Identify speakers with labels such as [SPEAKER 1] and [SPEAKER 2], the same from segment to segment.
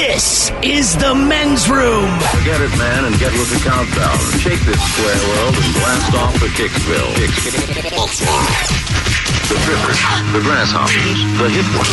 [SPEAKER 1] This is the men's room.
[SPEAKER 2] Forget it, man, and get with the countdown. Shake this square world and blast off for Kicksville. The trippers, the grasshoppers, the hip ones,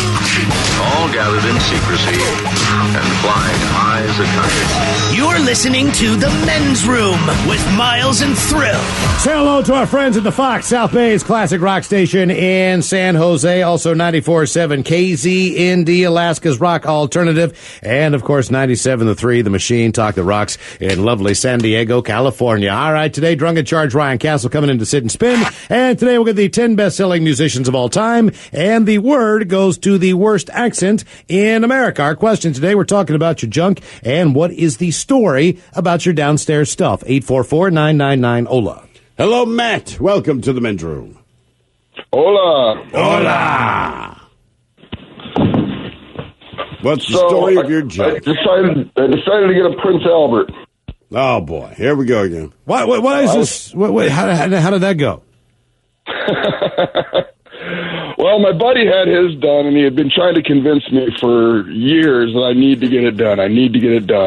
[SPEAKER 2] all gathered in secrecy and flying high as a kite.
[SPEAKER 1] You're listening to the men's room with Miles and Thrill.
[SPEAKER 3] Say hello to our friends at the Fox, South Bay's classic rock station in San Jose. Also 94.7 KZND, Alaska's rock alternative. And, of course, 97.3 The Machine, Talk the Rocks in lovely San Diego, California. All right, today, Drunk and Charged Ryan Castle coming in to sit and spin. And today we'll get the 10 best-selling musicians of all time. And the word goes to the worst accent in America. Our question today, we're talking about your junk and what is the story about your downstairs stuff. 844-999-OLA.
[SPEAKER 4] Hello, Matt. Welcome to the men's room.
[SPEAKER 5] Hola.
[SPEAKER 4] Hola. What's the story of your junk?
[SPEAKER 5] I decided to get a Prince Albert.
[SPEAKER 4] Oh, boy. Here we go again.
[SPEAKER 3] What is this? How did that go?
[SPEAKER 5] Well, my buddy had his done, and he had been trying to convince me for years that I need to get it done.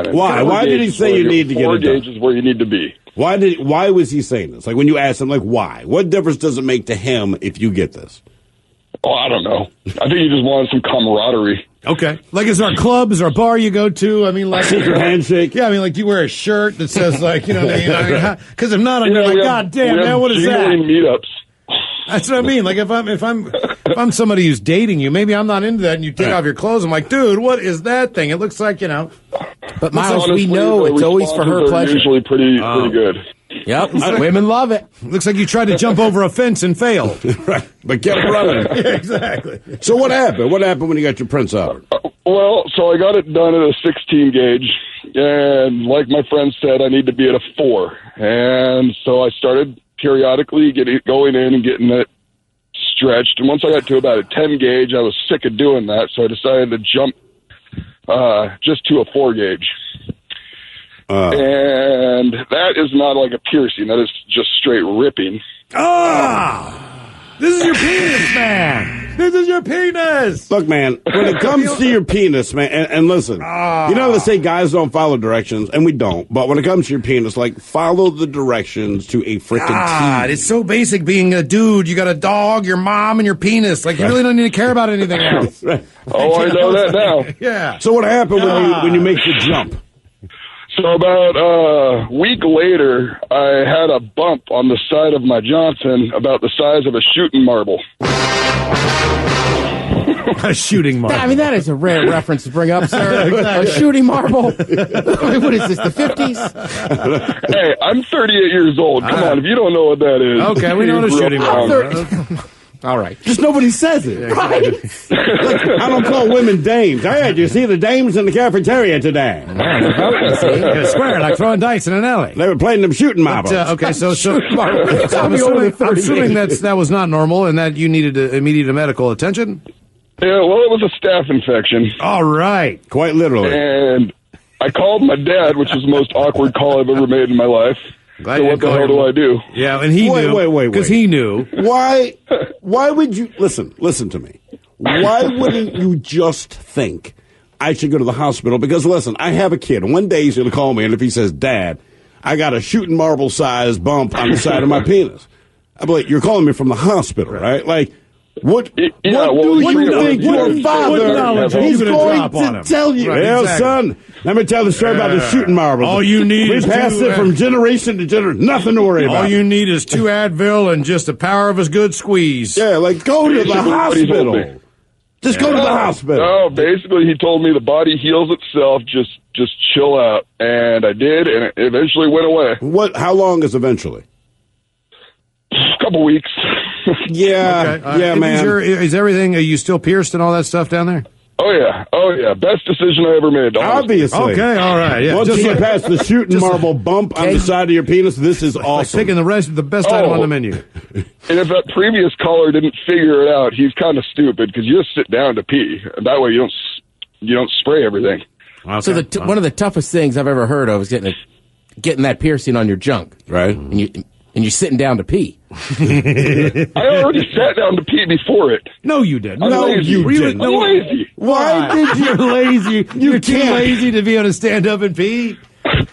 [SPEAKER 5] And
[SPEAKER 4] why? Why did he say you need to get it done?
[SPEAKER 5] 4 gauges where you need to be.
[SPEAKER 4] Why was he saying this? Like, when you asked him, like, why? What difference does it make to him if you get this?
[SPEAKER 5] Oh, I don't know. I think he just wanted some camaraderie.
[SPEAKER 3] Okay. Like, is there a club? Is there a bar you go to? I mean, like...
[SPEAKER 4] Secret handshake?
[SPEAKER 3] Yeah, I mean, like, do you wear a shirt that says, like, you know... Because if not, I'm like, God damn, man, what is that?
[SPEAKER 5] Meetups.
[SPEAKER 3] That's what I mean. Like, if I'm somebody who's dating you, maybe I'm not into that, and you take off your clothes, I'm like, dude, what is that thing? It looks like,
[SPEAKER 6] But Miles, we know it's always for her pleasure.
[SPEAKER 5] Usually pretty good.
[SPEAKER 6] Yep, women love it.
[SPEAKER 3] Looks like you tried to jump over a fence and failed.
[SPEAKER 4] Right, but kept running.
[SPEAKER 3] Yeah, exactly.
[SPEAKER 4] So what happened? What happened when you got your Prince Albert?
[SPEAKER 5] Well, so I got it done at a 16 gauge, and like my friend said, I need to be at a 4. And so I started periodically going in and getting it stretched. And once I got to about a 10 gauge, I was sick of doing that, so I decided to jump just to a 4 gauge. And that is not like a piercing. That is just straight ripping.
[SPEAKER 3] This is your penis, man. This is your penis.
[SPEAKER 4] Look, man, when it comes to your penis, man, and listen, you know, they say guys don't follow directions, and we don't. But when it comes to your penis, like, follow the directions to a freaking T.
[SPEAKER 3] It's so basic being a dude. You got a dog, your mom, and your penis. Like, you really don't need to care about anything else.
[SPEAKER 4] Right.
[SPEAKER 5] Oh, I know that now.
[SPEAKER 3] Yeah.
[SPEAKER 4] So what happened when you make the jump?
[SPEAKER 5] So about a week later, I had a bump on the side of my Johnson about the size of a shooting marble.
[SPEAKER 3] A shooting marble.
[SPEAKER 6] I mean, that is a rare reference to bring up, sir. A shooting marble. What is this, the 50s?
[SPEAKER 5] Hey, I'm 38 years old. Come on, if you don't know what that is.
[SPEAKER 3] Okay, we know what a shooting marble.
[SPEAKER 6] All right.
[SPEAKER 4] Just nobody says it.
[SPEAKER 6] Right.
[SPEAKER 4] Like, I don't call women dames. Hey, did you see the dames in the cafeteria today?
[SPEAKER 3] Square, like throwing dice in an alley.
[SPEAKER 4] They were playing them shooting marbles.
[SPEAKER 3] Okay, so I'm assuming that was not normal and that you needed immediate medical attention?
[SPEAKER 5] Yeah, well, it was a staph infection.
[SPEAKER 3] All right.
[SPEAKER 4] Quite literally.
[SPEAKER 5] And I called my dad, which was the most awkward call I've ever made in my life. So what the hell do I do?
[SPEAKER 3] Yeah, and he knew.
[SPEAKER 4] Wait.
[SPEAKER 3] Because he knew.
[SPEAKER 4] Why would you... Listen to me. Why wouldn't you just think, I should go to the hospital? Because, listen, I have a kid. One day he's going to call me, and if he says, Dad, I got a shooting marble-sized bump on the side of my penis. I'll be like, you're calling me from the hospital, right? Like... What do you think your father is going to tell you?
[SPEAKER 3] Right,
[SPEAKER 4] well,
[SPEAKER 3] exactly.
[SPEAKER 4] son, let me tell the story about the shooting marbles.
[SPEAKER 3] All you need
[SPEAKER 4] we
[SPEAKER 3] is
[SPEAKER 4] passed it from generation to generation. Nothing to worry about.
[SPEAKER 3] All you need is 2 Advil and just the power of a good squeeze.
[SPEAKER 4] Yeah, like go to the hospital. Just go to the hospital.
[SPEAKER 5] No, basically he told me the body heals itself. Just chill out, and I did, and it eventually went away.
[SPEAKER 4] What? How long is eventually?
[SPEAKER 5] A couple weeks.
[SPEAKER 4] Yeah,
[SPEAKER 3] okay.
[SPEAKER 4] Yeah, man.
[SPEAKER 3] Is everything? Are you still pierced and all that stuff down there?
[SPEAKER 5] Oh yeah. Best decision I ever made.
[SPEAKER 4] Obviously.
[SPEAKER 3] Okay, all right. Yeah.
[SPEAKER 4] Once you get past the shooting marble bump on the side of your penis, this is awesome.
[SPEAKER 3] Like picking the best item on the menu.
[SPEAKER 5] And if that previous caller didn't figure it out, he's kind of stupid because you just sit down to pee. And that way you don't spray everything.
[SPEAKER 3] Okay.
[SPEAKER 6] So one of the toughest things I've ever heard of is getting that piercing on your junk.
[SPEAKER 4] Right.
[SPEAKER 6] And And you're sitting down to pee.
[SPEAKER 5] I already sat down to pee before it.
[SPEAKER 3] No, you didn't.
[SPEAKER 5] I'm
[SPEAKER 3] No,
[SPEAKER 5] lazy.
[SPEAKER 3] you didn't.
[SPEAKER 5] I'm lazy.
[SPEAKER 3] Why did you lazy? You're too lazy to be able to stand up and pee?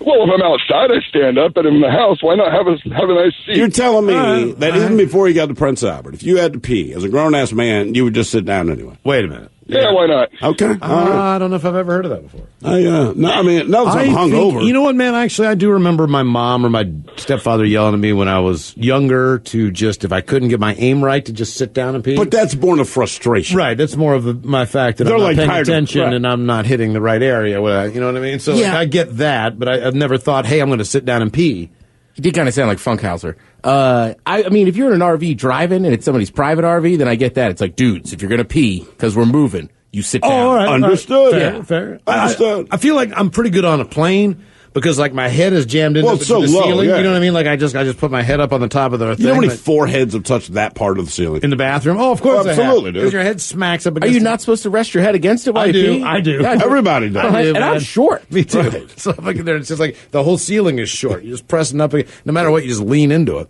[SPEAKER 5] Well, if I'm outside, I stand up, but in the house, why not have a nice seat?
[SPEAKER 4] You're telling me that even before you got to Prince Albert, if you had to pee as a grown-ass man, you would just sit down anyway?
[SPEAKER 3] Wait a minute.
[SPEAKER 5] Yeah, why not?
[SPEAKER 4] Okay.
[SPEAKER 3] I don't know if I've ever heard of that before.
[SPEAKER 4] No, I mean, no, I'm hungover.
[SPEAKER 3] You know what, man? Actually, I do remember my mom or my stepfather yelling at me when I was younger to just, if I couldn't get my aim right, to just sit down and pee.
[SPEAKER 4] But that's born of frustration.
[SPEAKER 3] Right, that's more of my fact that
[SPEAKER 4] They're
[SPEAKER 3] I'm not
[SPEAKER 4] like
[SPEAKER 3] paying
[SPEAKER 4] tired of-
[SPEAKER 3] attention
[SPEAKER 4] right.
[SPEAKER 3] and I'm not hitting the right area. You know what I mean? So
[SPEAKER 6] Yeah.
[SPEAKER 3] I get that, but I've never thought, hey, I'm going to sit down and pee.
[SPEAKER 6] He did kind of sound like Funkhauser. I mean, if you're in an RV driving and it's somebody's private RV, then I get that. It's like, dudes, if you're going to pee because we're moving, you sit down.
[SPEAKER 3] all right.
[SPEAKER 4] Understood.
[SPEAKER 3] Fair,
[SPEAKER 4] Yeah.
[SPEAKER 3] fair.
[SPEAKER 4] Understood.
[SPEAKER 3] I feel like I'm pretty good on a plane because, like, my head is jammed into
[SPEAKER 4] Well, it's so
[SPEAKER 3] the
[SPEAKER 4] low,
[SPEAKER 3] ceiling.
[SPEAKER 4] yeah.
[SPEAKER 3] You know what I mean? Like, I just put my head up on the top of the thing.
[SPEAKER 4] You know how many
[SPEAKER 3] that-
[SPEAKER 4] foreheads have touched that part of the ceiling?
[SPEAKER 3] in the bathroom? Oh, of course,
[SPEAKER 4] Oh, absolutely, dude.
[SPEAKER 3] Because your head smacks up
[SPEAKER 6] Are
[SPEAKER 3] against
[SPEAKER 6] you not supposed to rest your head against it while
[SPEAKER 3] I
[SPEAKER 6] you
[SPEAKER 3] do.
[SPEAKER 6] pee?
[SPEAKER 3] I do.
[SPEAKER 6] Yeah,
[SPEAKER 4] Everybody does.
[SPEAKER 3] I do,
[SPEAKER 6] and I'm
[SPEAKER 3] man.
[SPEAKER 6] short.
[SPEAKER 3] Me too.
[SPEAKER 4] Right.
[SPEAKER 3] So I'm looking there, it's just like the whole ceiling is short. You're just pressing up. No matter what, you just lean into it.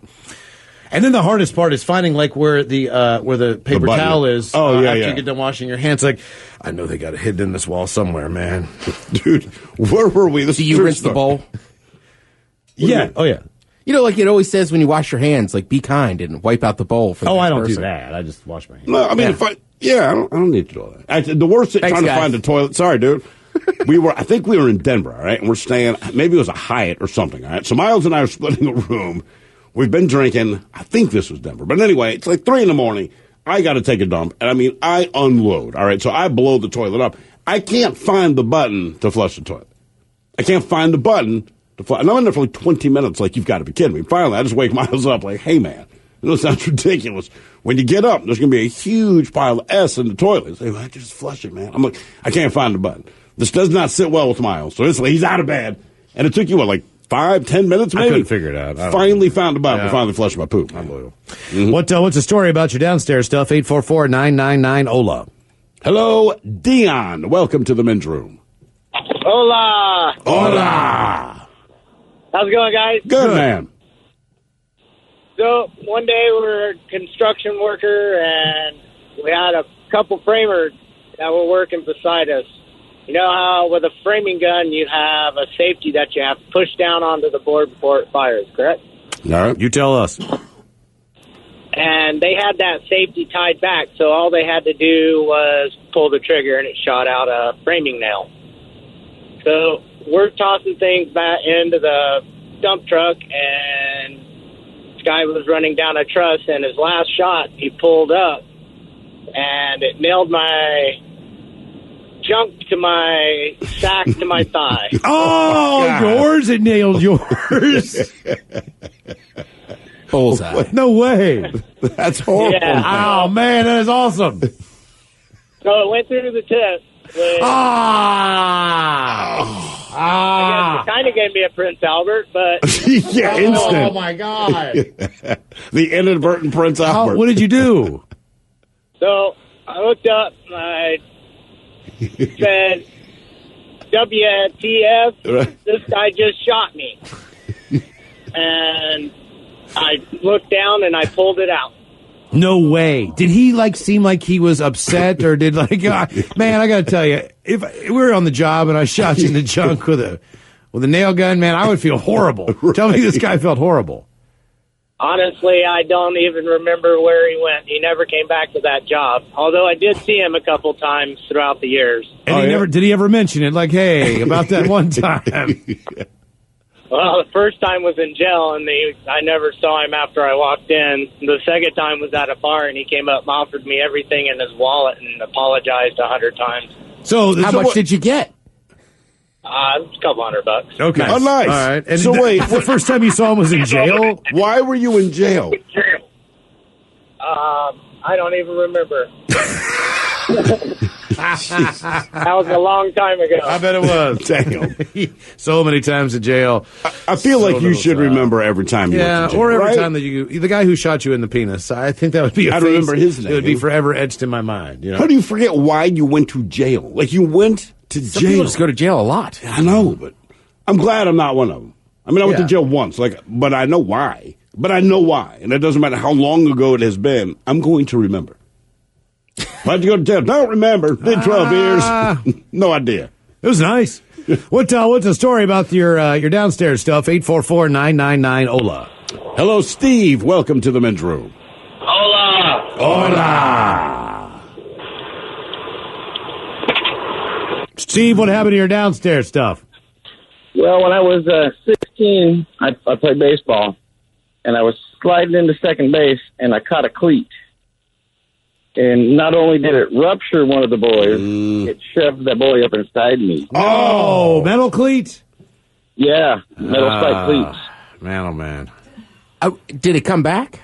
[SPEAKER 3] And then the hardest part is finding like where the paper
[SPEAKER 4] button.
[SPEAKER 3] towel is.
[SPEAKER 4] Oh, yeah,
[SPEAKER 3] after
[SPEAKER 4] yeah.
[SPEAKER 3] you get done washing your hands. Like, I know they got it hidden in this wall somewhere, man.
[SPEAKER 4] Dude, where were we? This
[SPEAKER 6] Do
[SPEAKER 4] is
[SPEAKER 6] you
[SPEAKER 4] true
[SPEAKER 6] rinse the
[SPEAKER 4] story.
[SPEAKER 6] bowl?
[SPEAKER 3] Yeah. Oh, yeah.
[SPEAKER 6] You know, like it always says when you wash your hands, like be kind and wipe out the bowl for the
[SPEAKER 3] Oh,
[SPEAKER 6] next
[SPEAKER 3] I don't do
[SPEAKER 6] person.
[SPEAKER 3] that. I just wash my hands.
[SPEAKER 4] No, I mean, I don't need to do all that. The worst thing,
[SPEAKER 6] Thanks,
[SPEAKER 4] trying to
[SPEAKER 6] guys.
[SPEAKER 4] find a toilet. Sorry, dude. I think we were in Denver, all right? And we're staying, maybe it was a Hyatt or something, all right? So Miles and I are splitting a room. We've been drinking. I think this was Denver. But anyway, it's like 3 a.m. I got to take a dump. And I mean, I unload, all right? So I blow the toilet up. I can't find the button to flush the toilet. I can't find the button to flush. And I'm in there for like 20 minutes. Like, you've got to be kidding me. Finally, I just wake Miles up like, hey, man. I know it sounds ridiculous. When you get up, there's going to be a huge pile of S in the toilet. Say, well, just flush it, man. I'm like, I can't find the button. This does not sit well with Miles. So it's like, he's out of bed. And it took you, what, like 5-10 minutes maybe?
[SPEAKER 3] I couldn't figure it out. I don't
[SPEAKER 4] Finally found the button.
[SPEAKER 3] Yeah.
[SPEAKER 4] Finally flushed my poop.
[SPEAKER 3] Unbelievable. What's the story about your downstairs stuff? 844-999-OLA.
[SPEAKER 4] Hello, Dion. Welcome to the men's room.
[SPEAKER 7] Hola.
[SPEAKER 4] Hola.
[SPEAKER 7] How's it going, guys?
[SPEAKER 4] Good, man.
[SPEAKER 7] So one day we were a construction worker, and we had a couple framers that were working beside us. You know how with a framing gun you have a safety that you have to push down onto the board before it fires, correct?
[SPEAKER 4] All right.
[SPEAKER 3] You tell us.
[SPEAKER 7] And they had that safety tied back, so all they had to do was pull the trigger, and it shot out a framing nail. So we're tossing things back into the dump truck, and this guy was running down a truss, and his last shot, he pulled up, and it nailed my junk to my sack to my thigh.
[SPEAKER 3] Oh, yours? It nailed yours.
[SPEAKER 6] Bullseye.
[SPEAKER 3] No way.
[SPEAKER 4] That's horrible.
[SPEAKER 7] Yeah.
[SPEAKER 3] Oh, man, that is awesome.
[SPEAKER 7] So it went through the tip. Which I guess it kind of gave me a Prince Albert, but
[SPEAKER 4] Yeah,
[SPEAKER 3] Oh,
[SPEAKER 4] instant.
[SPEAKER 3] my God.
[SPEAKER 4] The inadvertent Prince Albert.
[SPEAKER 3] What did you do?
[SPEAKER 7] so I looked up and I said, WTF, this guy just shot me. And I looked down and I pulled it out.
[SPEAKER 3] No way. Did he seem like he was upset or did man, I got to tell you, if we were on the job and I shot you in the junk with a nail gun, man, I would feel horrible. Tell me this guy felt horrible.
[SPEAKER 7] Honestly, I don't even remember where he went. He never came back to that job. Although I did see him a couple times throughout the years.
[SPEAKER 3] And did he ever mention it? Like, hey, about that one time.
[SPEAKER 7] Well, the first time was in jail, and I never saw him after I walked in. The second time was at a bar, and he came up and offered me everything in his wallet and apologized 100 times.
[SPEAKER 3] So
[SPEAKER 6] How much did you get?
[SPEAKER 7] It was a couple $100.
[SPEAKER 3] Okay.
[SPEAKER 4] Oh, nice.
[SPEAKER 3] All right. And
[SPEAKER 4] So wait,
[SPEAKER 3] the first time you saw him was in jail?
[SPEAKER 4] why were you in jail?
[SPEAKER 7] I don't even remember. That was a long time ago.
[SPEAKER 3] I bet it was.
[SPEAKER 4] Damn.
[SPEAKER 3] So many times in jail.
[SPEAKER 4] I feel like you
[SPEAKER 3] little
[SPEAKER 4] should
[SPEAKER 3] time.
[SPEAKER 4] remember every time you
[SPEAKER 3] Yeah,
[SPEAKER 4] went to jail,
[SPEAKER 3] or every
[SPEAKER 4] right?
[SPEAKER 3] time that the guy who shot you in the penis. I think that would be
[SPEAKER 4] I remember his
[SPEAKER 3] It would be
[SPEAKER 4] name.
[SPEAKER 3] forever etched in my mind. You know?
[SPEAKER 4] How do you forget why you went to jail? Like, you went to
[SPEAKER 6] Some
[SPEAKER 4] jail.
[SPEAKER 6] people just go to jail a lot.
[SPEAKER 4] I know, but I'm glad I'm not one of them. I mean, I went
[SPEAKER 3] Yeah.
[SPEAKER 4] to jail once, but I know why. but I know why, and it doesn't matter how long ago it has been. I'm going to remember. Why'd you go to jail? Don't remember. Did 12 years. No idea.
[SPEAKER 3] It was nice. What's the story about your downstairs stuff? 844-999-OLA.
[SPEAKER 4] Hello, Steve. Welcome to the men's room.
[SPEAKER 8] Hola.
[SPEAKER 3] Hola. Steve, what happened to your downstairs stuff?
[SPEAKER 8] Well, when I was 16, I played baseball, and I was sliding into second base, and I caught a cleat. And not only did it rupture one of the boys, it shoved that boy up inside me.
[SPEAKER 3] Oh, metal cleat?
[SPEAKER 8] Yeah, metal spike cleats.
[SPEAKER 3] Man, oh, man.
[SPEAKER 6] Did it come back?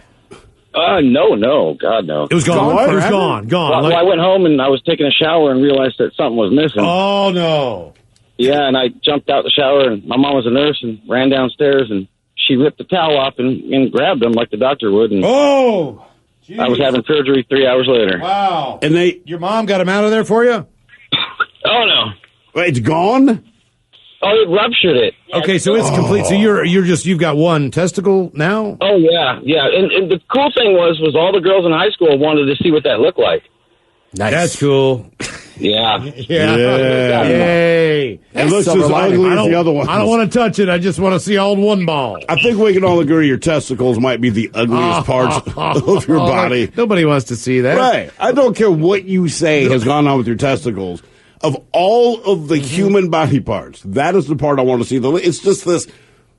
[SPEAKER 8] No, God, no.
[SPEAKER 3] It was gone. It was gone.
[SPEAKER 8] Well, I went home and I was taking a shower and realized that something was missing.
[SPEAKER 3] Oh, no.
[SPEAKER 8] Yeah, and I jumped out the shower, and my mom was a nurse and ran downstairs, and she ripped the towel off and grabbed him like the doctor would. And
[SPEAKER 3] oh, geez.
[SPEAKER 8] I was having surgery 3 hours later.
[SPEAKER 3] Wow.
[SPEAKER 4] And
[SPEAKER 3] your mom got him out of there for you?
[SPEAKER 8] Oh, no.
[SPEAKER 4] Wait, it's gone?
[SPEAKER 8] Oh, it ruptured it.
[SPEAKER 3] Okay, so it's complete. So you've got one testicle now?
[SPEAKER 8] Oh, yeah. And the cool thing was all the girls in high school wanted to see what that looked like.
[SPEAKER 6] Nice.
[SPEAKER 3] That's cool.
[SPEAKER 8] Yeah.
[SPEAKER 3] Yay.
[SPEAKER 4] It looks as ugly as the other one.
[SPEAKER 3] I don't want to touch it. I just want to see all one ball.
[SPEAKER 4] I think we can all agree your testicles might be the ugliest parts of your body.
[SPEAKER 3] Nobody wants to see that.
[SPEAKER 4] Right. I don't care what you say has gone on with your testicles. Of all of the human body parts, that is the part I want to see. It's just this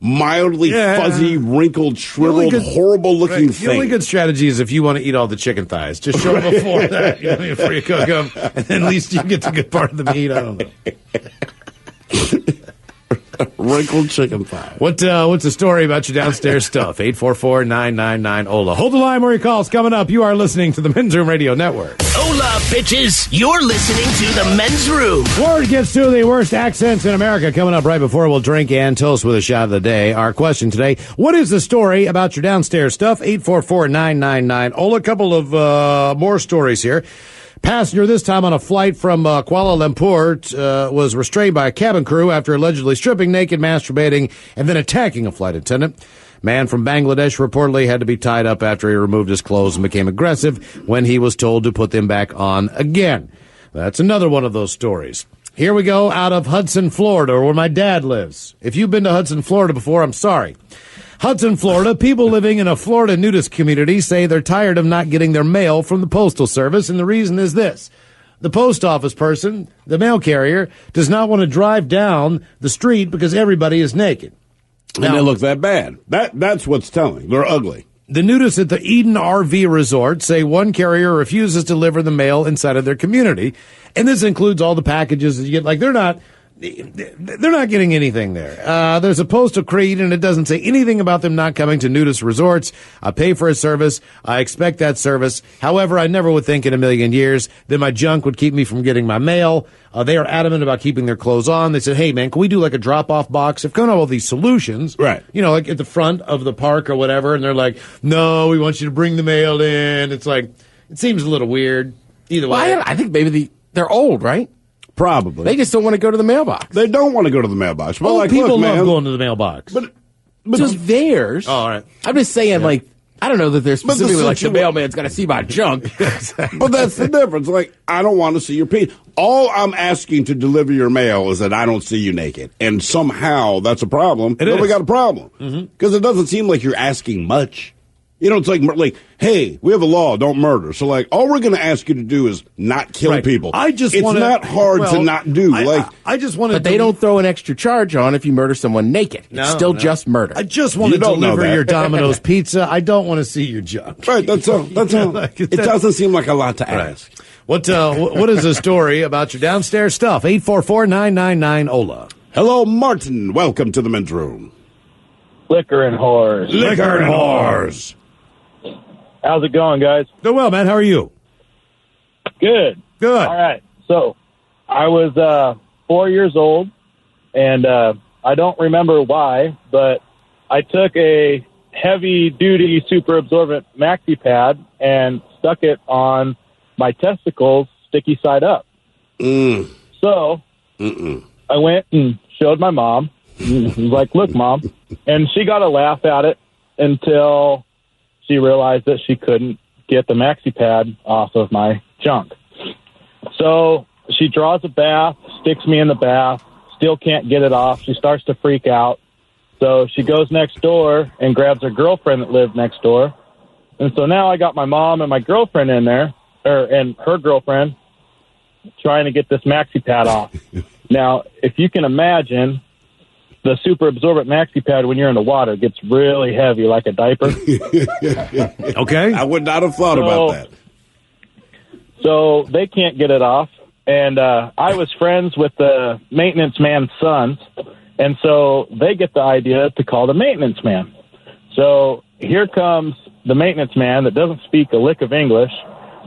[SPEAKER 4] mildly fuzzy, wrinkled, shriveled, horrible-looking thing.
[SPEAKER 3] The only good strategy is if you want to eat all the chicken thighs. Just show them before that, before you cook them, and then at least you get the good part of the meat. I don't know.
[SPEAKER 4] Wrinkled chicken thigh.
[SPEAKER 3] What's the story about your downstairs stuff? 844-999-OLA. Hold the line where your call's coming up. You are listening to the Men's Room Radio Network.
[SPEAKER 1] Hola, bitches. You're listening to the Men's Room.
[SPEAKER 3] Word gets to the worst accents in America coming up right before we'll drink and toast with a shot of the day. Our question today, what is the story about your downstairs stuff? 844-999-OLA. A couple of more stories here. Passenger, this time on a flight from Kuala Lumpur, was restrained by a cabin crew after allegedly stripping naked, masturbating, and then attacking a flight attendant. Man from Bangladesh reportedly had to be tied up after he removed his clothes and became aggressive when he was told to put them back on again. That's another one of those stories. Here we go out of Hudson, Florida, where my dad lives. If you've been to Hudson, Florida before, I'm sorry. Hudson, Florida, people living in a Florida nudist community say they're tired of not getting their mail from the Postal Service, and the reason is this. The post office person, the mail carrier, does not want to drive down the street because everybody is naked.
[SPEAKER 4] And they look that bad. That's what's telling. They're ugly.
[SPEAKER 3] The nudists at the Eden RV Resort say one carrier refuses to deliver the mail inside of their community, and this includes all the packages that you get. Like, they're not getting anything there. There's a postal creed, and it doesn't say anything about them not coming to nudist resorts. I pay for a service. I expect that service. However, I never would think in a million years that my junk would keep me from getting my mail. They are adamant about keeping their clothes on. They said, hey, man, can we do like a drop-off box? They've come up with all these solutions.
[SPEAKER 4] Right.
[SPEAKER 3] You know, like at the front of the park or whatever, and they're like, no, we want you to bring the mail in. It's like, it seems a little weird. Either way.
[SPEAKER 6] Well, I think maybe they're old, right?
[SPEAKER 4] Probably.
[SPEAKER 6] They just don't want to go to the mailbox.
[SPEAKER 4] They don't want to go to the mailbox. But
[SPEAKER 3] Old people love going to the mailbox.
[SPEAKER 4] But
[SPEAKER 6] just theirs.
[SPEAKER 3] Oh, all right.
[SPEAKER 6] I'm just saying, like, I don't know that they're specifically like the mailman's got to see my junk.
[SPEAKER 4] But that's the difference. Like, I don't want to see your penis. All I'm asking to deliver your mail is that I don't see you naked. And somehow that's a problem. Then we got a problem. Because it doesn't seem like you're asking much. You know, it's like, hey, we have a law, don't murder. So, like, all we're going to ask you to do is not kill people. It's not hard to not do.
[SPEAKER 3] I just want to.
[SPEAKER 6] But they don't throw an extra charge on if you murder someone naked. It's still just murder.
[SPEAKER 3] I just want to deliver your Domino's pizza. I don't want to see your junk.
[SPEAKER 4] Right, that's all. That's all. It doesn't seem like a lot to ask.
[SPEAKER 3] What is the story about your downstairs stuff? 844-999-OLA.
[SPEAKER 4] Hello, Martin. Welcome to the Men's Room.
[SPEAKER 9] Liquor and whores.
[SPEAKER 4] Liquor and whores.
[SPEAKER 9] How's it going, guys?
[SPEAKER 3] Doing well, man. How are you?
[SPEAKER 9] Good.
[SPEAKER 3] Good.
[SPEAKER 9] All right. So, I was 4 years old, and I don't remember why, but I took a heavy-duty, super absorbent maxi pad and stuck it on my testicles, sticky side up. So, I went and showed my mom. I was like, look, Mom. And she got a laugh at it. until she realized that she couldn't get the maxi pad off of my junk. So she draws a bath, sticks me in the bath, still can't get it off. She starts to freak out. So she goes next door and grabs her girlfriend that lived next door. And so now I got my mom and my girlfriend in there, and her girlfriend, trying to get this maxi pad off. Now, if you can imagine, the super absorbent maxi pad when you're in the water gets really heavy like a diaper.
[SPEAKER 3] Okay.
[SPEAKER 4] I would not have thought about that.
[SPEAKER 9] So they can't get it off. And I was friends with the maintenance man's sons. And so they get the idea to call the maintenance man. So here comes the maintenance man that doesn't speak a lick of English.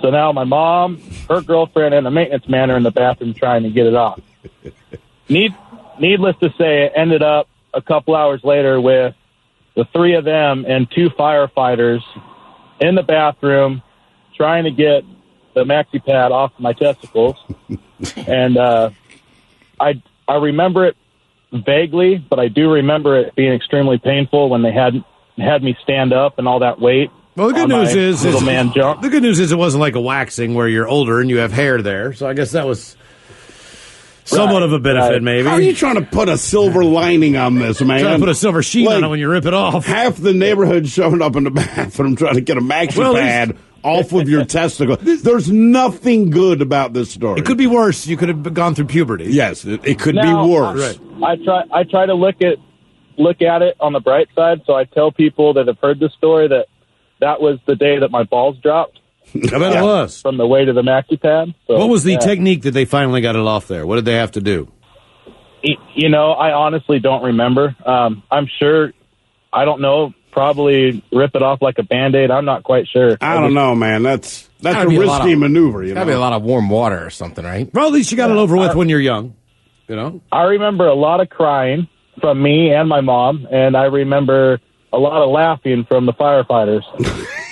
[SPEAKER 9] So now my mom, her girlfriend, and the maintenance man are in the bathroom trying to get it off. Needless to say, it ended up a couple hours later with the three of them and two firefighters in the bathroom trying to get the maxi pad off my testicles. And I remember it vaguely, but I do remember it being extremely painful when they had me stand up and all that weight.
[SPEAKER 3] Well, the good news is
[SPEAKER 9] little man jump.
[SPEAKER 3] The good news is it wasn't like a waxing where you're older and you have hair there. So I guess that was somewhat of a benefit, maybe.
[SPEAKER 4] How are you trying to put a silver lining on this, man?
[SPEAKER 3] Trying to put a silver sheen on it when you rip it off.
[SPEAKER 4] Half the neighborhood showing up in the bathroom trying to get a maxi pad off of your testicle. There's nothing good about this story.
[SPEAKER 3] It could be worse. You could have gone through puberty.
[SPEAKER 4] Yes, it could be worse.
[SPEAKER 9] Right. I try to look at it on the bright side. So I tell people that have heard this story that was the day that my balls dropped.
[SPEAKER 3] I bet it was.
[SPEAKER 9] From the weight of the maxi pad. So,
[SPEAKER 3] what was the technique that they finally got it off there? What did they have to do?
[SPEAKER 9] You know, I honestly don't remember. I'm sure, I don't know, probably rip it off like a Band-Aid. I'm not quite sure.
[SPEAKER 4] I don't know, man. That's a risky maneuver. You know,
[SPEAKER 6] gotta be a lot of warm water or something, right?
[SPEAKER 3] Well, at least you got it over with when you're young. You know,
[SPEAKER 9] I remember a lot of crying from me and my mom, and I remember a lot of laughing from the firefighters.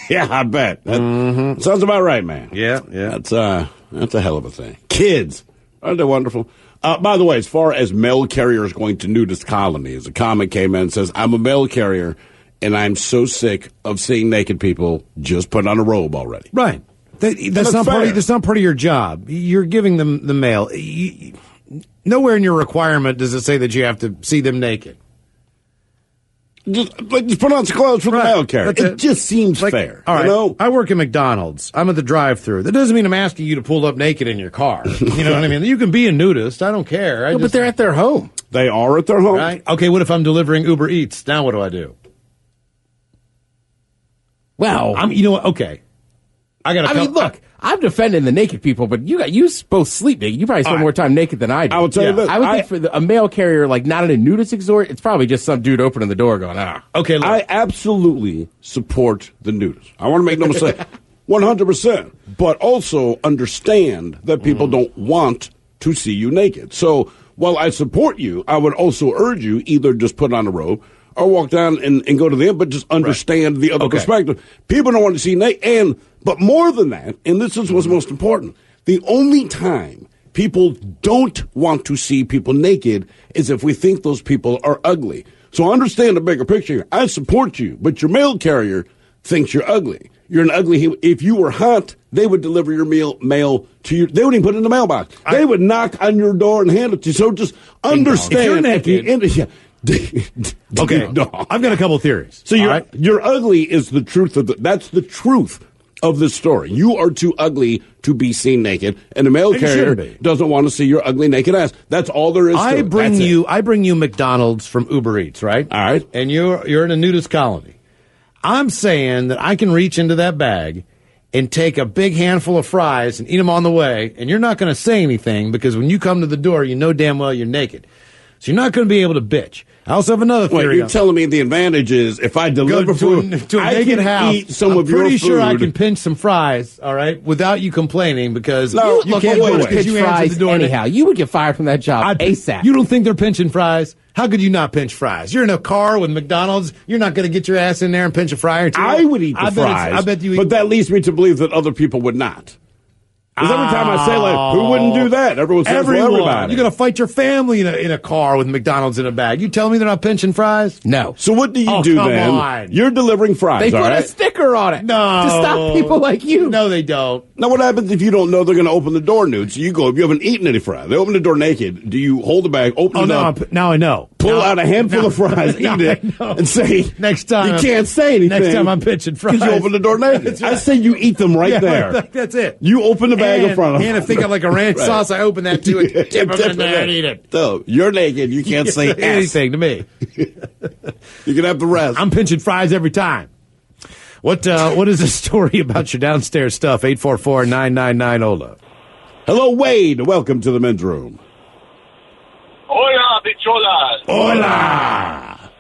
[SPEAKER 4] Yeah, I bet. That sounds about right, man.
[SPEAKER 3] Yeah.
[SPEAKER 4] That's a hell of a thing. Kids, aren't they wonderful? By the way, as far as mail carriers going to nudist colonies, a comment came in and says, I'm a mail carrier, and I'm so sick of seeing naked people. Just put on a robe already.
[SPEAKER 3] Right. That's not part of your job. You're giving them the mail. Nowhere in your requirement does it say that you have to see them naked.
[SPEAKER 4] Just put on some clothes for the mail carrier. It just seems fair.
[SPEAKER 3] All right.
[SPEAKER 4] You know?
[SPEAKER 3] I work at McDonald's. I'm at the drive-thru. That doesn't mean I'm asking you to pull up naked in your car. You know what I mean? You can be a nudist. I don't care.
[SPEAKER 6] But they're at their home.
[SPEAKER 4] They are at their home.
[SPEAKER 3] Right? Okay, what if I'm delivering Uber Eats? Now what do I do?
[SPEAKER 6] Well,
[SPEAKER 3] you know what? Okay.
[SPEAKER 6] Look, I'm defending the naked people, but you both sleep naked. You probably spend more time naked than I do.
[SPEAKER 4] I will tell you this.
[SPEAKER 6] I would think for a mail carrier, like not in a nudist resort, it's probably just some dude opening the door going,
[SPEAKER 3] Okay, look.
[SPEAKER 4] I absolutely support the nudist. I want to make no mistake. 100%. But also understand that people don't want to see you naked. So while I support you, I would also urge you either just put on a robe or walk down and go to the end, but just understand the other perspective. People don't want to see naked. But more than that, and this is what's most important, the only time people don't want to see people naked is if we think those people are ugly. So understand the bigger picture here. I support you, but your mail carrier thinks you're ugly. You're an ugly. If you were hot, they would deliver your mail to you. They wouldn't even put it in the mailbox. They would knock on your door and hand it to you. So just understand.
[SPEAKER 3] If you're naked. Okay,
[SPEAKER 4] no.
[SPEAKER 3] I've got a couple theories.
[SPEAKER 4] So you're ugly is the truth of that's the truth of this story. You are too ugly to be seen naked, and the mail carrier doesn't want to see your ugly naked ass. That's all there is to it.
[SPEAKER 3] I bring you McDonald's from Uber Eats, right?
[SPEAKER 4] All right.
[SPEAKER 3] And you're in a nudist colony. I'm saying that I can reach into that bag and take a big handful of fries and eat them on the way, and you're not going to say anything because when you come to the door, you know damn well you're naked. So you're not going to be able to bitch. I also have another theory.
[SPEAKER 4] Wait, you're telling me the advantage is if I deliver food,
[SPEAKER 3] to a naked house,
[SPEAKER 4] eat some of your food.
[SPEAKER 3] I'm pretty sure I can pinch some fries, all right, without you complaining because you can't
[SPEAKER 6] pinch fries anyhow. You would get fired from that job ASAP.
[SPEAKER 3] You don't think they're pinching fries? How could you not pinch fries? You're in a car with McDonald's. You're not going to get your ass in there and pinch a fry or two.
[SPEAKER 4] I would eat the fries.
[SPEAKER 3] I bet you eat.
[SPEAKER 4] But that leads me to believe that other people would not. Because every time I say, like, who wouldn't do that? Everyone says, well, everybody.
[SPEAKER 3] You're going to fight your family in a car with McDonald's in a bag. You tell me they're not pinching fries?
[SPEAKER 6] No.
[SPEAKER 4] So what do you do
[SPEAKER 3] come
[SPEAKER 4] then?
[SPEAKER 3] on.
[SPEAKER 4] You're delivering fries,
[SPEAKER 6] They
[SPEAKER 4] all
[SPEAKER 6] put
[SPEAKER 4] right?
[SPEAKER 6] a sticker on it.
[SPEAKER 3] No.
[SPEAKER 6] To stop people like you.
[SPEAKER 3] No, they don't.
[SPEAKER 4] Now, what happens if you don't know they're going to open the door nude? So you go, if you haven't eaten any fries, they open the door naked. Do you hold the bag, open it up,
[SPEAKER 3] Now I know.
[SPEAKER 4] pull out a handful of fries,
[SPEAKER 3] now
[SPEAKER 4] eat it,
[SPEAKER 3] I know.
[SPEAKER 4] and say,
[SPEAKER 3] Next time
[SPEAKER 4] you can't say anything.
[SPEAKER 3] Next time I'm pitching fries.
[SPEAKER 4] Because you open the door naked.
[SPEAKER 3] That's
[SPEAKER 4] I
[SPEAKER 3] right.
[SPEAKER 4] say you eat them right
[SPEAKER 3] Yeah,
[SPEAKER 4] there.
[SPEAKER 3] that's it.
[SPEAKER 4] You open the bag in front of them.
[SPEAKER 3] And if they got like a ranch
[SPEAKER 4] Right.
[SPEAKER 3] sauce, I open that too and dip them in there and eat it.
[SPEAKER 4] So you're naked. You can't say
[SPEAKER 3] anything to me.
[SPEAKER 4] You can have the rest.
[SPEAKER 3] I'm pinching fries every time. What is the story about your downstairs stuff? 844-999-OLA.
[SPEAKER 4] Hello, Wade. Welcome to the men's room.
[SPEAKER 10] Hola, bicholas.
[SPEAKER 4] Hola.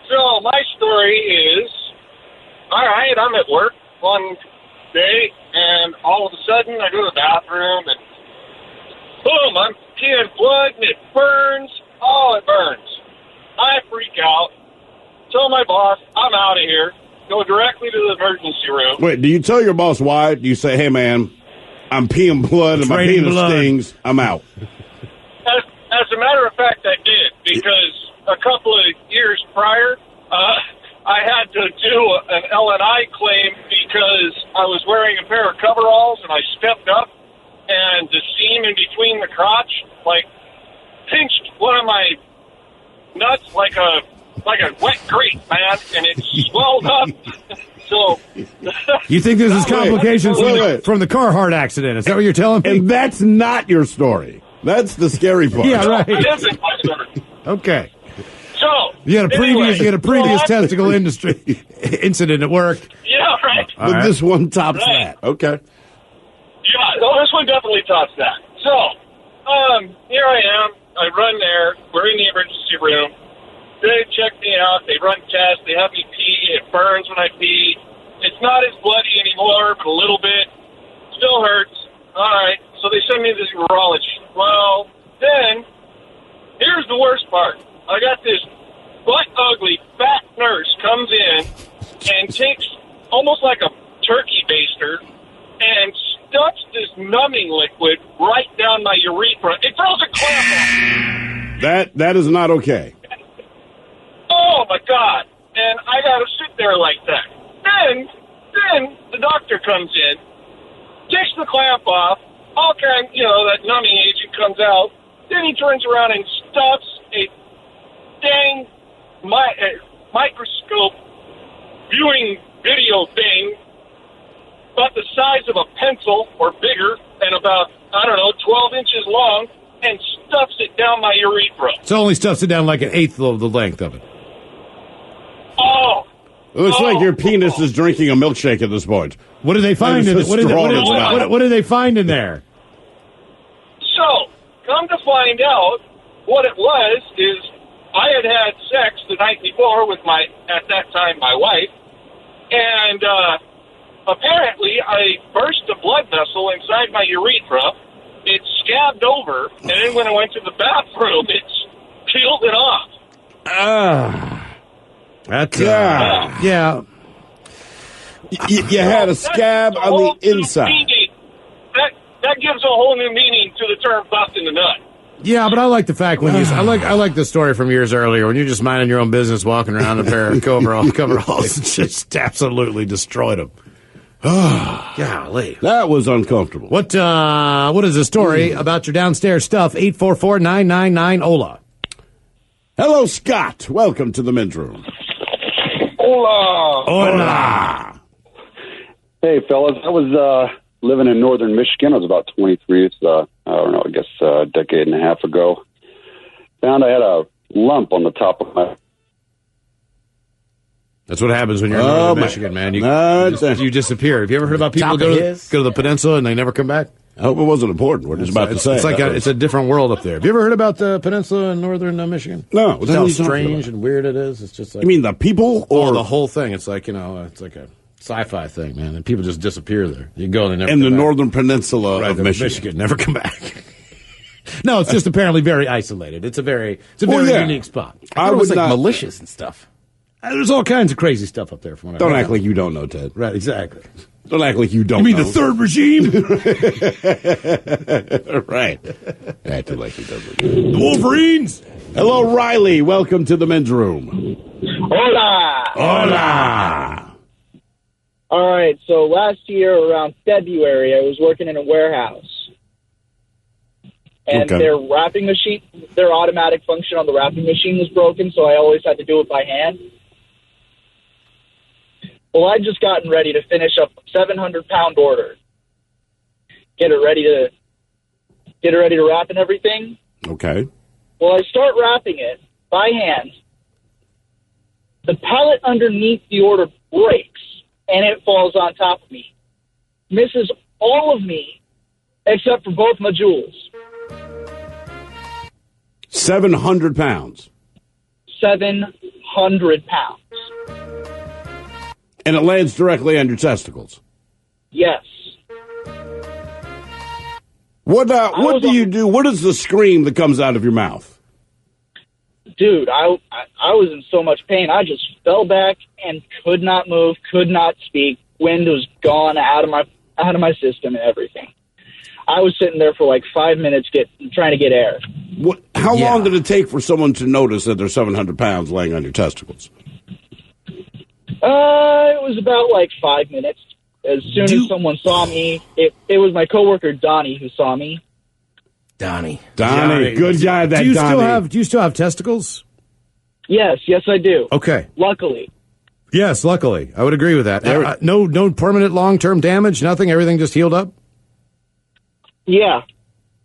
[SPEAKER 10] So my story is, all right, I'm at work one day, and all of a sudden I go to the bathroom, and boom, I'm peeing blood, and it burns. Oh, it burns. I freak out. Tell my boss, I'm out of here. Go directly to the emergency room.
[SPEAKER 4] Wait, do you tell your boss why? Do you say, hey, man, I'm peeing blood and my
[SPEAKER 3] Draining
[SPEAKER 4] penis
[SPEAKER 3] blood.
[SPEAKER 4] stings. I'm out.
[SPEAKER 10] As a matter of fact, I did, because a couple of years prior, I had to do an L&I claim because I was wearing a pair of coveralls and I stepped up and the seam in between the crotch, like, pinched one of my nuts like a wet grape, man, and it swelled up. So
[SPEAKER 3] You think this is complications
[SPEAKER 4] wait.
[SPEAKER 3] from the Carhartt accident? Is that what you're telling me?
[SPEAKER 4] And that's not your story. That's the scary part.
[SPEAKER 3] Yeah, right.
[SPEAKER 10] it isn't my story.
[SPEAKER 3] Okay.
[SPEAKER 10] So
[SPEAKER 3] You had a previous
[SPEAKER 10] anyway,
[SPEAKER 3] testicle industry incident at work.
[SPEAKER 10] Yeah, right.
[SPEAKER 3] All
[SPEAKER 4] But
[SPEAKER 3] right.
[SPEAKER 4] this one tops
[SPEAKER 10] Right.
[SPEAKER 4] that. Okay.
[SPEAKER 10] Yeah, no, this one definitely tops that. So, here I am. I run there. We're in the emergency room. They check me out. They run tests. They have me pee. It burns when I pee. It's not as bloody anymore, but a little bit. Still hurts. All right. So they send me to the urology. Well, then, here's the worst part. I got this butt-ugly, fat nurse comes in and takes almost like a turkey baster and stuffs this numbing liquid right down my urethra. It throws a clamp on.
[SPEAKER 4] That is not okay.
[SPEAKER 10] Oh, my God. And I got to sit there like that. Then the doctor comes in, takes the clamp off, all kind, that numbing agent comes out. Then he turns around and stuffs a dang microscope viewing video thing about the size of a pencil or bigger and about, 12 inches long and stuffs it down my urethra.
[SPEAKER 3] So only stuffs it down like an eighth of the length of it.
[SPEAKER 10] Oh,
[SPEAKER 4] It looks like your penis is drinking a milkshake at this point.
[SPEAKER 3] What did they find in it?
[SPEAKER 4] What
[SPEAKER 3] What did they find in there?
[SPEAKER 10] so come to find out, what it was is I had sex the night before with at that time, my wife, and apparently I burst a blood vessel inside my urethra. It scabbed over, and then when I went to the bathroom, it peeled it off.
[SPEAKER 3] That's
[SPEAKER 4] Yeah. You had a scab on
[SPEAKER 10] Whole
[SPEAKER 4] the
[SPEAKER 10] new
[SPEAKER 4] inside.
[SPEAKER 10] meaning. That gives a whole new meaning to the term "bust in the nut."
[SPEAKER 3] Yeah, but I like the fact when I like the story from years earlier when you're just minding your own business, walking around in a pair of coveralls, and just absolutely destroyed them. Oh, golly.
[SPEAKER 4] That was uncomfortable.
[SPEAKER 3] What is the story about your downstairs stuff? 844-999-OLA.
[SPEAKER 4] Hello, Scott. Welcome to the men's room.
[SPEAKER 11] Hola.
[SPEAKER 3] Hola.
[SPEAKER 11] Hey, fellas. I was living in northern Michigan. I was about 23. It's, I guess a decade and a half ago. Found I had a lump on the top of my...
[SPEAKER 3] That's what happens when you're in northern Michigan, man. You disappear. Have you ever heard about people go to the peninsula and they never come back?
[SPEAKER 4] I hope it wasn't important. We're just about to say.
[SPEAKER 3] It's like it's a different world up there. Have you ever heard about the peninsula in northern Michigan?
[SPEAKER 4] No.
[SPEAKER 3] It's how strange and weird it is. It's just like...
[SPEAKER 4] You mean the people or
[SPEAKER 3] the whole thing? It's like, it's like a sci-fi thing, man. And people just disappear there. You go and they never
[SPEAKER 4] in
[SPEAKER 3] come
[SPEAKER 4] the
[SPEAKER 3] back.
[SPEAKER 4] northern peninsula of
[SPEAKER 3] Michigan. Never come back. No, it's just apparently very isolated. It's a very unique spot.
[SPEAKER 6] I was like militias and stuff.
[SPEAKER 3] There's all kinds of crazy stuff up there. From what
[SPEAKER 4] Don't act like you don't know, Ted.
[SPEAKER 3] Right, exactly.
[SPEAKER 4] Don't act like you don't.
[SPEAKER 3] You mean
[SPEAKER 4] know.
[SPEAKER 3] the third regime?
[SPEAKER 4] Right. Acting like he doesn't.
[SPEAKER 3] The Wolverines.
[SPEAKER 4] Hello, Riley. Welcome to the men's room.
[SPEAKER 12] Hola!
[SPEAKER 4] Hola!
[SPEAKER 12] All right, so last year around February, I was working in a warehouse. And
[SPEAKER 4] Okay.
[SPEAKER 12] their wrapping machine, their automatic function on the wrapping machine was broken, so I always had to do it by hand. Well, I'd just gotten ready to finish up a 700-pound order. Get it ready to wrap and everything.
[SPEAKER 4] Okay.
[SPEAKER 12] Well, I start wrapping it by hand. The pallet underneath the order breaks, and it falls on top of me. Misses all of me, except for both my jewels.
[SPEAKER 4] 700 pounds.
[SPEAKER 12] 700 pounds.
[SPEAKER 4] And it lands directly on your testicles.
[SPEAKER 12] Yes.
[SPEAKER 4] What do you do? What is the scream that comes out of your mouth?
[SPEAKER 12] Dude, I was in so much pain. I just fell back and could not move, could not speak. Wind was gone out of my system and everything. I was sitting there for like 5 minutes trying to get air.
[SPEAKER 4] How long did it take for someone to notice that there's 700 pounds laying on your testicles?
[SPEAKER 12] It was about like 5 minutes. As soon as someone saw me, it was my coworker Donnie who saw me.
[SPEAKER 6] Donnie,
[SPEAKER 4] good guy. That
[SPEAKER 3] Do you still have testicles?
[SPEAKER 12] Yes, I do.
[SPEAKER 3] Okay.
[SPEAKER 12] Luckily.
[SPEAKER 3] Yes, luckily. I would agree with that. No permanent long-term damage, nothing? Everything just healed up?
[SPEAKER 12] Yeah.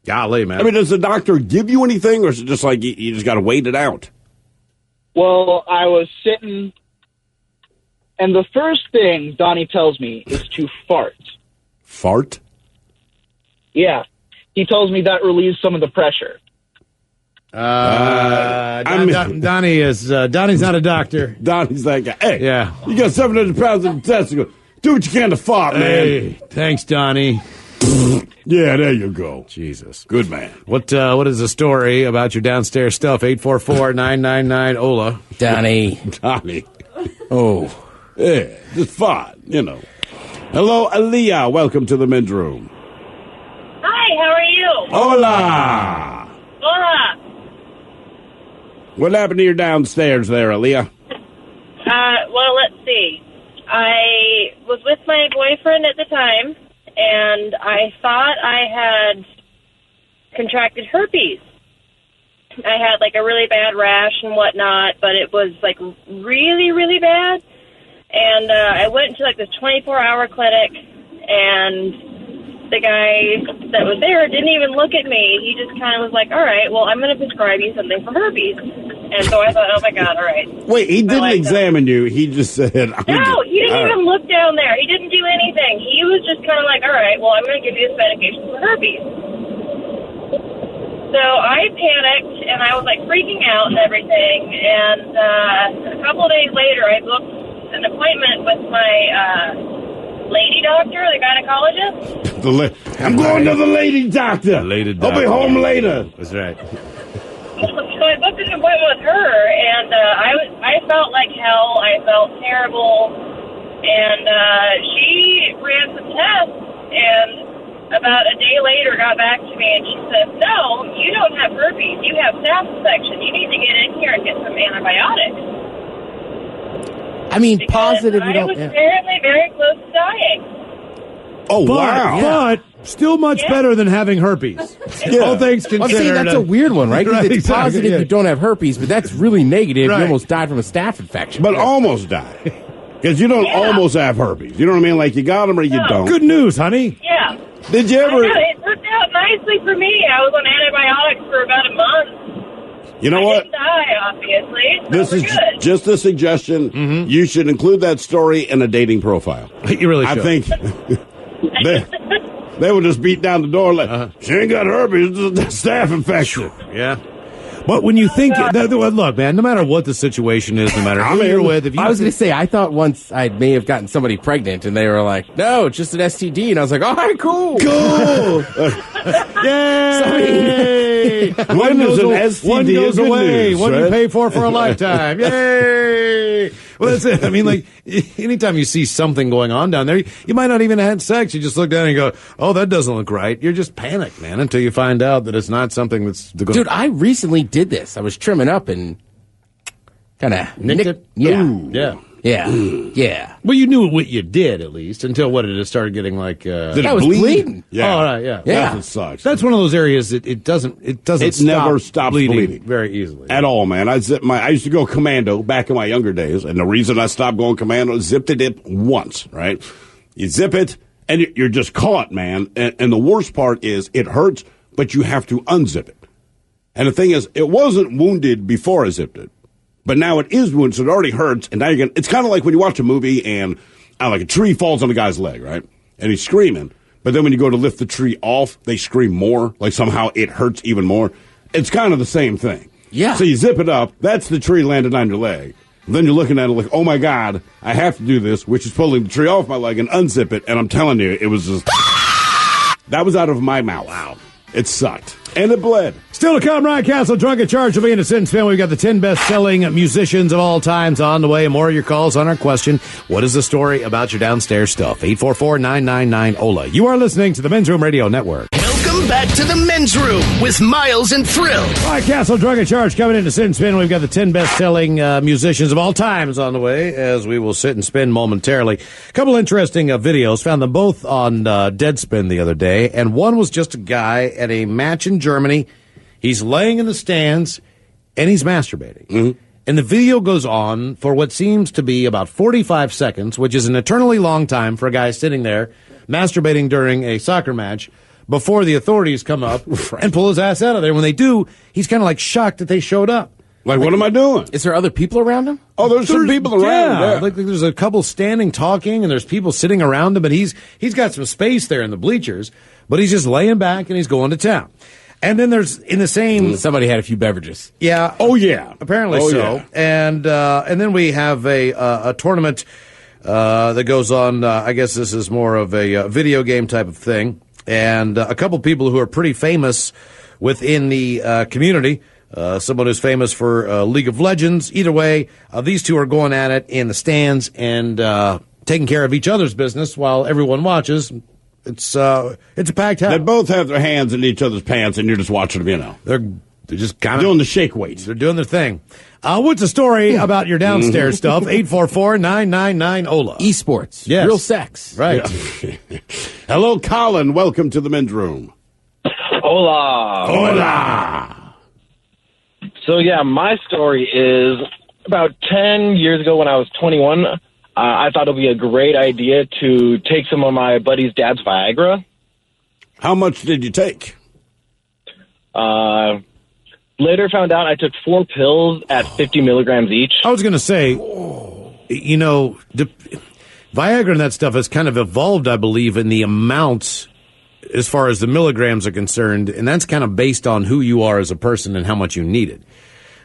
[SPEAKER 3] Golly, man.
[SPEAKER 4] I mean, does the doctor give you anything, or is it just like you just got to wait it out?
[SPEAKER 12] Well, I was sitting, and the first thing Donnie tells me is to fart.
[SPEAKER 4] Fart?
[SPEAKER 12] Yeah. He tells me that relieves some of the pressure.
[SPEAKER 3] Donnie's not a doctor.
[SPEAKER 4] Donnie's that guy. Hey,
[SPEAKER 3] yeah,
[SPEAKER 4] you got 700 pounds in the testicle. Do what you can to fart, man.
[SPEAKER 3] Hey, thanks, Donnie.
[SPEAKER 4] Yeah, there you go.
[SPEAKER 3] Jesus.
[SPEAKER 4] Good man.
[SPEAKER 3] What is the story about your downstairs stuff? 844-999-OLA.
[SPEAKER 6] Donnie.
[SPEAKER 3] Oh.
[SPEAKER 4] Yeah, just fart, Hello, Aaliyah. Welcome to the men's room.
[SPEAKER 13] Hi, how are you?
[SPEAKER 4] Hola.
[SPEAKER 13] Hola.
[SPEAKER 4] What happened to your downstairs there, Aaliyah?
[SPEAKER 13] Well, let's see. I was with my boyfriend at the time, and I thought I had contracted herpes. I had like a really bad rash and whatnot, but it was like really, really bad. And I went to like this 24-hour clinic, and the guy that was there didn't even look at me. He just kind of was like, all right, well, I'm going to prescribe you something for herpes. And so I thought, oh, my God, all right.
[SPEAKER 4] Wait, he didn't examine you. He just said...
[SPEAKER 13] No, he didn't even look down there. He didn't do anything. He was just kind of like, all right, well, I'm going to give you this medication for herpes. So I panicked, and I was, like, freaking out and everything. And a couple of days later, I booked an appointment with my lady doctor, the gynecologist.
[SPEAKER 4] I'm going to the lady doctor. I'll be home later.
[SPEAKER 3] That's right.
[SPEAKER 13] So I booked an appointment with her, and I felt like hell. I felt terrible. And she ran some tests, and about a day later got back to me, and she said, no, you don't have herpes. You have staph infection. You need to get in here and get some antibiotics.
[SPEAKER 6] I mean,
[SPEAKER 13] Because
[SPEAKER 6] positive you
[SPEAKER 13] I
[SPEAKER 6] don't...
[SPEAKER 13] was apparently very close to dying.
[SPEAKER 4] Oh, wow.
[SPEAKER 3] But still much better than having herpes. All things considered.
[SPEAKER 6] I'm saying that's a weird one, right? 'Cause it's
[SPEAKER 3] exactly,
[SPEAKER 6] positive you don't have herpes, but that's really negative.
[SPEAKER 3] Right.
[SPEAKER 6] You almost died from a staph infection.
[SPEAKER 4] But almost died. Because you don't almost have herpes. You know what I mean? Like, you got them or you don't.
[SPEAKER 3] Good news, honey.
[SPEAKER 13] Yeah.
[SPEAKER 4] Did you ever...
[SPEAKER 13] I know, it worked out nicely for me. I was on antibiotics for about a month.
[SPEAKER 4] You know
[SPEAKER 13] I
[SPEAKER 4] what?
[SPEAKER 13] didn't die, obviously. So
[SPEAKER 4] This
[SPEAKER 13] we're
[SPEAKER 4] is
[SPEAKER 13] good.
[SPEAKER 4] just a suggestion. You should include that story in a dating profile.
[SPEAKER 3] You really should.
[SPEAKER 4] I think they would just beat down the door like, she ain't got herpes, it's a staph infection.
[SPEAKER 3] Yeah. But when you think, look, man, no matter what the situation is, no matter who you're with, if you
[SPEAKER 6] I was going to say, I thought once I may have gotten somebody pregnant, and they were like, no, it's just an STD. And I was like, all right, cool.
[SPEAKER 4] Cool.
[SPEAKER 3] Yay!
[SPEAKER 4] One is an STD
[SPEAKER 3] one goes
[SPEAKER 4] good
[SPEAKER 3] away.
[SPEAKER 4] news,
[SPEAKER 3] One
[SPEAKER 4] right?
[SPEAKER 3] you pay for a lifetime. Yay! Well, that's it. I mean, like, anytime you see something going on down there, you might not even have had sex. You just look down and you go, oh, that doesn't look right. You're just panicked, man, until you find out that it's not something that's...
[SPEAKER 6] Dude, I recently did this. I was trimming up and kind of
[SPEAKER 3] nicked it?
[SPEAKER 6] Yeah.
[SPEAKER 3] Ooh. Yeah.
[SPEAKER 6] Yeah. Yeah.
[SPEAKER 3] Well, you knew what you did, at least, until what did it started getting like...
[SPEAKER 4] Did it bleed?
[SPEAKER 3] Yeah. Oh, all right, yeah.
[SPEAKER 4] That's what sucks.
[SPEAKER 3] That's one of those areas that it doesn't
[SPEAKER 4] never stops bleeding
[SPEAKER 3] very easily.
[SPEAKER 4] at all, man. I used to go commando back in my younger days, and the reason I stopped going commando, zipped it once, right? You zip it, and you're just caught, man. And the worst part is it hurts, but you have to unzip it. And the thing is, it wasn't wounded before I zipped it. But now it is wounded, so it already hurts, and now you're it's kind of like when you watch a movie and like a tree falls on a guy's leg, right? And he's screaming, but then when you go to lift the tree off, they scream more, like somehow it hurts even more. It's kind of the same thing.
[SPEAKER 6] Yeah.
[SPEAKER 4] So you zip it up, that's the tree landing on your leg. And then you're looking at it like, oh my God, I have to do this, which is pulling the tree off my leg and unzip it, and I'm telling you, it was just... That was out of my mouth. Wow. It sucked. And it bled.
[SPEAKER 3] Still to come, Ryan Castle, Drunk at Charge will be in a Sin Spin. We've got the 10 best-selling musicians of all times on the way, and more of your calls on our question, what is the story about your downstairs stuff? 844-999-OLA. You are listening to the Men's Room Radio Network.
[SPEAKER 1] Welcome back to the Men's Room with Miles and Thrill.
[SPEAKER 3] Ryan Castle, Drunk at Charge, coming into Sit and Spin. We've got the 10 best-selling musicians of all times on the way, as we will sit and spin momentarily. A couple interesting videos. Found them both on Deadspin the other day, and one was just a guy at a match in Germany. He's laying in the stands, and he's masturbating.
[SPEAKER 4] Mm-hmm.
[SPEAKER 3] And the video goes on for what seems to be about 45 seconds, which is an eternally long time for a guy sitting there masturbating during a soccer match before the authorities come up and pull his ass out of there. When they do, he's kind of like shocked that they showed up.
[SPEAKER 4] Like, what am I doing?
[SPEAKER 6] Is there other people around him?
[SPEAKER 4] Oh, there's some people around.
[SPEAKER 3] Yeah, like there's a couple standing talking, and there's people sitting around him, but he's got some space there in the bleachers, but he's just laying back and he's going to town. And then there's in the same...
[SPEAKER 6] Somebody had a few beverages.
[SPEAKER 3] Yeah.
[SPEAKER 4] Oh, yeah.
[SPEAKER 3] Apparently
[SPEAKER 4] Oh,
[SPEAKER 3] so.
[SPEAKER 4] yeah.
[SPEAKER 3] And then we have a tournament that goes on. I guess this is more of a video game type of thing. And a couple people who are pretty famous within the community. Someone who's famous for League of Legends. Either way, these two are going at it in the stands and taking care of each other's business while everyone watches. It's a packed house.
[SPEAKER 4] They both have their hands in each other's pants, and you're just watching them, you know.
[SPEAKER 3] They're just kind of
[SPEAKER 4] doing the shake weights.
[SPEAKER 3] They're doing their thing. What's the story about your downstairs stuff? 844-999-OLA.
[SPEAKER 6] Esports.
[SPEAKER 3] Yes.
[SPEAKER 6] Real sex.
[SPEAKER 3] Right.
[SPEAKER 4] Yeah. Hello, Colin. Welcome to the Men's Room.
[SPEAKER 14] Hola.
[SPEAKER 4] Hola.
[SPEAKER 14] So, yeah, my story is about 10 years ago when I was 21, I thought it would be a great idea to take some of my buddy's dad's Viagra.
[SPEAKER 4] How much did you take?
[SPEAKER 14] Later found out I took 4 pills at 50 milligrams each.
[SPEAKER 3] I was going to say, you know, Viagra and that stuff has kind of evolved, I believe, in the amounts as far as the milligrams are concerned, and that's kind of based on who you are as a person and how much you need it.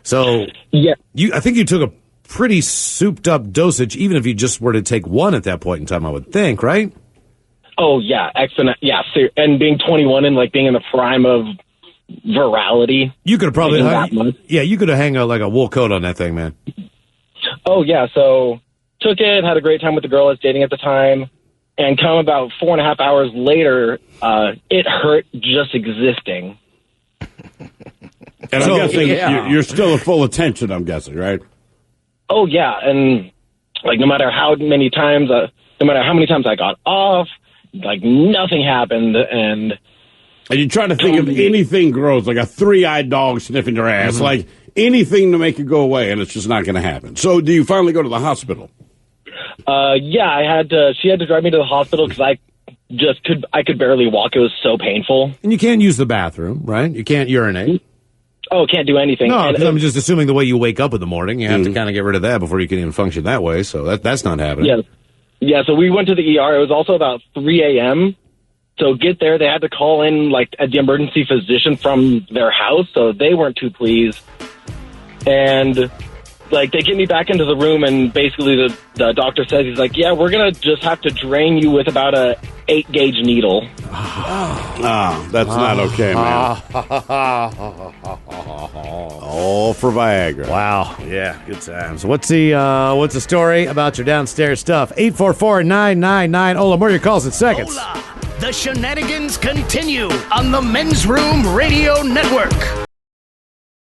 [SPEAKER 3] So,
[SPEAKER 14] yeah,
[SPEAKER 3] I think you took a pretty souped-up dosage, even if you just were to take one at that point in time, I would think, right?
[SPEAKER 14] Oh, yeah, excellent. Yeah, and being 21 and, like, being in the prime of virality.
[SPEAKER 3] You could have probably, you could have hung like a wool coat on that thing, man.
[SPEAKER 14] Oh, yeah, so took it, had a great time with the girl I was dating at the time, and come about 4.5 hours later, it hurt just existing.
[SPEAKER 4] And I'm guessing you're still at full attention, I'm guessing, right?
[SPEAKER 14] Oh, yeah, and, like, no matter how many times I got off, like, nothing happened, and
[SPEAKER 4] you try to think of anything gross, like a 3-eyed dog sniffing your ass, like anything to make it go away, and it's just not going to happen. So do you finally go to the hospital?
[SPEAKER 14] Yeah, she had to drive me to the hospital because I could barely walk. It was so painful.
[SPEAKER 3] And you can't use the bathroom, right? You can't urinate.
[SPEAKER 14] Oh, can't do anything.
[SPEAKER 3] No, because I'm just assuming the way you wake up in the morning, you have to kind of get rid of that before you can even function that way. So that's not happening.
[SPEAKER 14] Yeah. So we went to the ER. It was also about 3 a.m. So get there, they had to call in like the emergency physician from their house. So they weren't too pleased. And like they get me back into the room, and basically the doctor says, he's like, yeah, we're gonna just have to drain you with about a 8-gauge needle.
[SPEAKER 4] Oh, that's not okay, man. All for Viagra.
[SPEAKER 3] Wow. Yeah, good times. What's the story about your downstairs stuff? 844-999. Ola, more your calls in seconds.
[SPEAKER 1] The shenanigans continue on the Men's Room Radio Network.